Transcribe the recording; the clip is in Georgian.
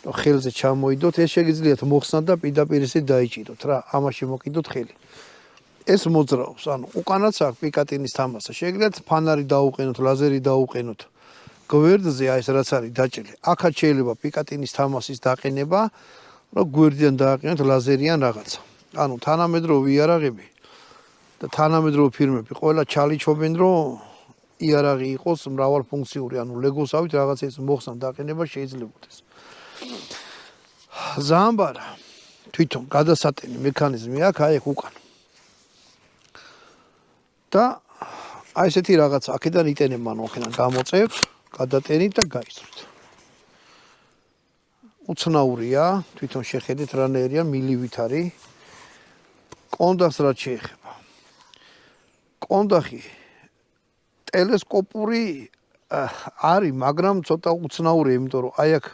რომ ხელზე ჩამოიდოთ, ეს შეგიძლიათ მოხსნათ და პირდაპირ ისე დაიჭიროთ რა, ამაში მოკიდოთ ხელი. ეს მოძრაობს, ანუ უკანაც აქვს პიკატინის თამასა. შეგიძლიათ ფანარი დაუყენოთ, ლაზერი დაუყენოთ. გვერდზე აი ეს რაც არის დაჭრილი. აქაც შეიძლება პიკატინის თამასის დაყენება, რომ გვერდიდან დააყენოთ ლაზერიან რაღაცა. ანუ თანამედროვე იარაღები და თანამედროვე ფირმები ყველა ჩალიჩობენ, რომ იარაღი იყოს მრავალფუნქციური, ანუ ლეგოსავით რაღაცა ის მოხსნა დაყენება შეიძლებოდეს. ზამბარა თვითონ გადასატენი მექანიზმი აქვს აი აქ უკან. და აი ესეთი რაღაც აქედან იტენება, ანუ აქედან გამოწევთ, გადატენით და გაისროთ. უცნაურია, თვითონ შეხედეთ რანაირია მილივით არის. კონდახს რაც შეეხება. კონდახი ტელესკოპური არის, მაგრამ ცოტა უცნაურია, იმიტომ რომ აი აქ